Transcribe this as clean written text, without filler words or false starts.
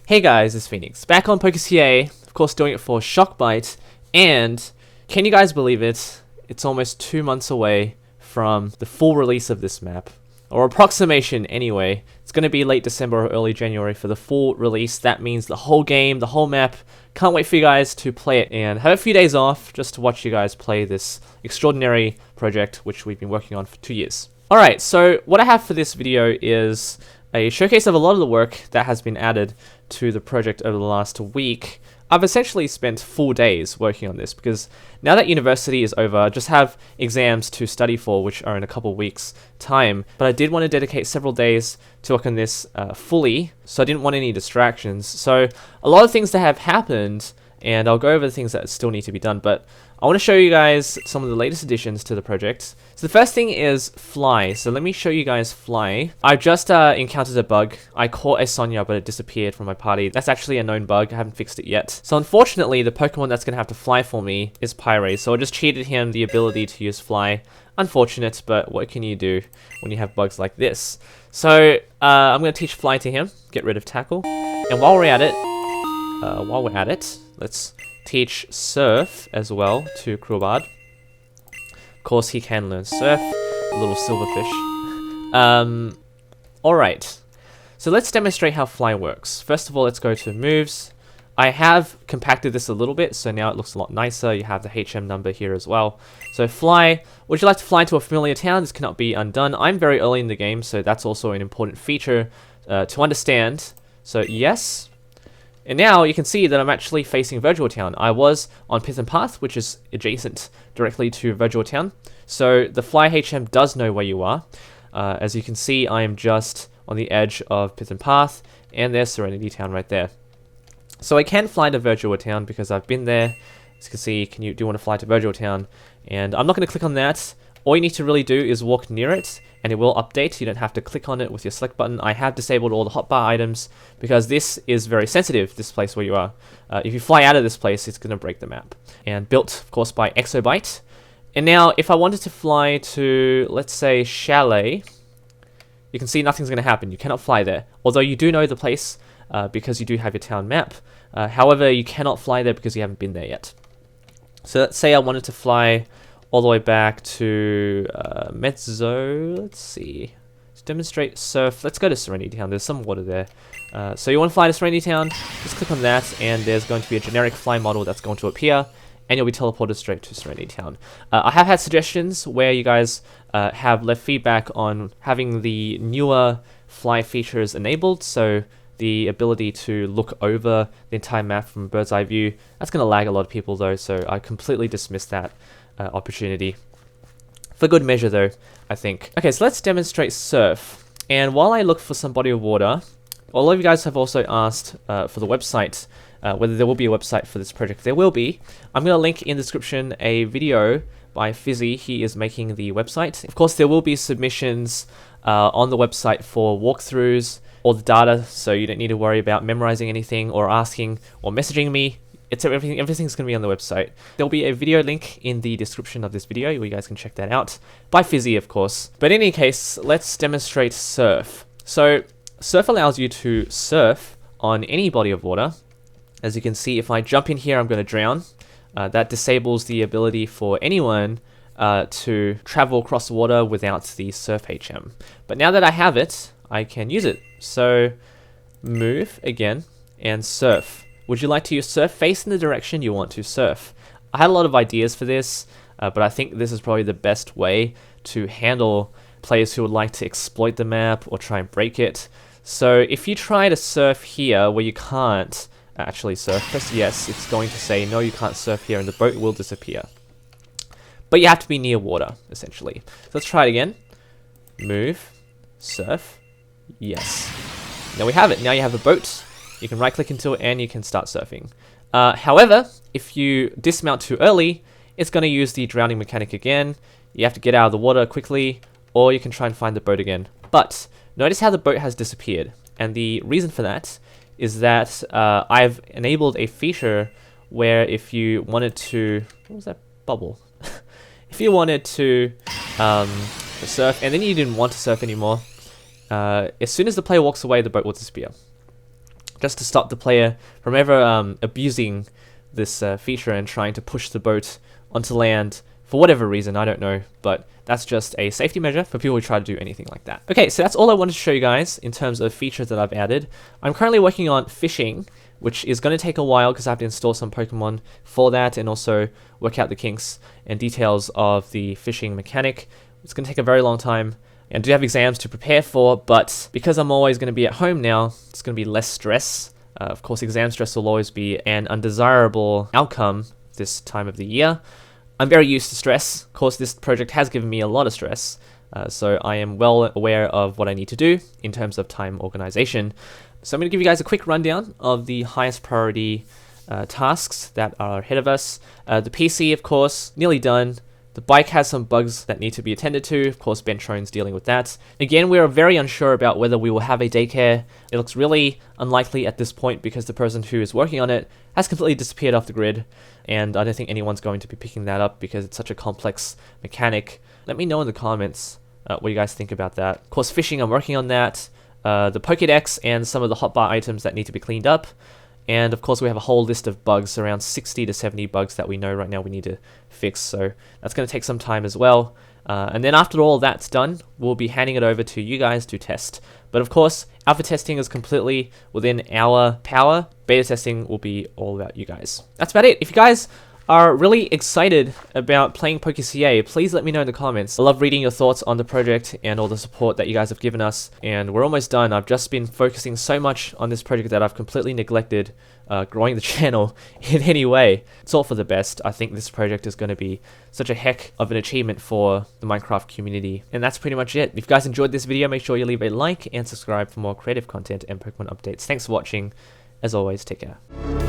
Hey guys, it's Phoenix, back on PokeCA, of course doing it for Shockbite, and can you guys believe it? It's almost 2 months away from the full release of this map, or approximation anyway. It's going to be late December or early January for the full release. That means the whole game, the whole map. Can't wait for you guys to play it and have a few days off just to watch you guys play this extraordinary project which we've been working on for 2 years. Alright, so what I have for this video is a showcase of a lot of the work that has been added to the project over the last week. I've essentially spent full days working on this because now that university is over, I just have exams to study for, which are in a couple weeks' time. But I did want to dedicate several days to work on this fully, so I didn't want any distractions. So a lot of things that have happened, and I'll go over the things that still need to be done, but I want to show you guys some of the latest additions to the project. So the first thing is Fly. So let me show you guys Fly. I just encountered a bug. I caught a Sonya, but it disappeared from my party. That's actually a known bug. I haven't fixed it yet. So unfortunately, the Pokemon that's going to have to fly for me is Pyre. So I just cheated him the ability to use Fly. Unfortunate, but what can you do when you have bugs like this? So I'm going to teach Fly to him. Get rid of Tackle. And while we're at it, let's teach Surf as well to Cobalt. Of course, he can learn Surf, a little silverfish. Alright, so let's demonstrate how Fly works. First of all, let's go to Moves. I have compacted this a little bit, so now it looks a lot nicer. You have the HM number here as well. So Fly, would you like to fly into a familiar town? This cannot be undone. I'm very early in the game, so that's also an important feature to understand. So yes. And now you can see that I'm actually facing Virtual Town. I was on Pithon Path, which is adjacent directly to Virtual Town. So the Fly HM does know where you are. As you can see, I am just on the edge of Pithon Path, and there's Serenity Town right there. So I can fly to Virtual Town because I've been there. As you can see, do you want to fly to Virtual Town? And I'm not going to click on that. All you need to really do is walk near it, and it will update. You don't have to click on it with your select button. I have disabled all the hotbar items because this is very sensitive, this place where you are. If you fly out of this place, it's going to break the map. And built, of course, by Exobyte. And now, if I wanted to fly to, let's say, Chalet, you can see nothing's going to happen. You cannot fly there. Although you do know the place because you do have your town map. However, you cannot fly there because you haven't been there yet. So let's say I wanted to fly all the way back to Mezzo. Let's see. Let's demonstrate Surf. Let's go to Serenity Town. There's some water there. So you want to fly to Serenity Town, just click on that, and there's going to be a generic fly model that's going to appear, and you'll be teleported straight to Serenity Town. I have had suggestions where you guys have left feedback on having the newer fly features enabled, so the ability to look over the entire map from a bird's eye view. That's going to lag a lot of people though, so I completely dismissed that opportunity. For good measure though, I think. Okay, so let's demonstrate Surf. And while I look for some body of water, a lot of you guys have also asked for the website, whether there will be a website for this project. There will be. I'm going to link in the description a video by Fizzy. He is making the website. Of course, there will be submissions on the website for walkthroughs, all the data, so you don't need to worry about memorizing anything or asking or messaging me. Everything's going to be on the website. There'll be a video link in the description of this video where you guys can check that out. By Fizzy, of course. But in any case, let's demonstrate Surf. So Surf allows you to surf on any body of water. As you can see, if I jump in here, I'm going to drown. That disables the ability for anyone to travel across the water without the Surf HM. But now that I have it, I can use it. So move again and surf. Would you like to use Surf? Face in the direction you want to surf. I had a lot of ideas for this, but I think this is probably the best way to handle players who would like to exploit the map or try and break it. So if you try to surf here where you can't actually surf, press yes, it's going to say no, you can't surf here, and the boat will disappear. But you have to be near water, essentially. So let's try it again. Move, surf, yes. Now we have it. Now you have a boat. You can right click into it and you can start surfing. However, if you dismount too early, it's going to use the drowning mechanic again. You have to get out of the water quickly, or you can try and find the boat again. But notice how the boat has disappeared. And the reason for that is that I've enabled a feature where if you wanted to... What was that bubble? If you wanted to surf and then you didn't want to surf anymore, as soon as the player walks away, the boat will disappear. just to stop the player from ever abusing this feature and trying to push the boat onto land for whatever reason, I don't know, but that's just a safety measure for people who try to do anything like that. Okay, so that's all I wanted to show you guys in terms of features that I've added. I'm currently working on fishing, which is going to take a while because I have to install some Pokemon for that and also work out the kinks and details of the fishing mechanic. It's going to take a very long time, and I do have exams to prepare for, but because I'm always going to be at home now, it's going to be less stress. Of course, exam stress will always be an undesirable outcome this time of the year. I'm very used to stress. Of course, this project has given me a lot of stress, so I am well aware of what I need to do in terms of time organization. So I'm going to give you guys a quick rundown of the highest priority tasks that are ahead of us. The PC, of course, nearly done. The bike has some bugs that need to be attended to. Of course, Bentrone's dealing with that. Again, we are very unsure about whether we will have a daycare. It looks really unlikely at this point because the person who is working on it has completely disappeared off the grid, and I don't think anyone's going to be picking that up because it's such a complex mechanic. Let me know in the comments what you guys think about that. Of course, fishing, I'm working on that. The Pokédex and some of the hotbar items that need to be cleaned up. And of course we have a whole list of bugs, around 60 to 70 bugs that we know right now we need to fix, so that's going to take some time as well. And then after all that's done, we'll be handing it over to you guys to test. But of course, alpha testing is completely within our power. Beta testing will be all about you guys. That's about it. If you guys are really excited about playing PokeCA, please let me know in the comments. I love reading your thoughts on the project and all the support that you guys have given us, and we're almost done. I've just been focusing so much on this project that I've completely neglected growing the channel in any way. It's all for the best. I think this project is going to be such a heck of an achievement for the Minecraft community, and that's pretty much it. If you guys enjoyed this video, make sure you leave a like and subscribe for more creative content and Pokemon updates. Thanks for watching. As always, take care.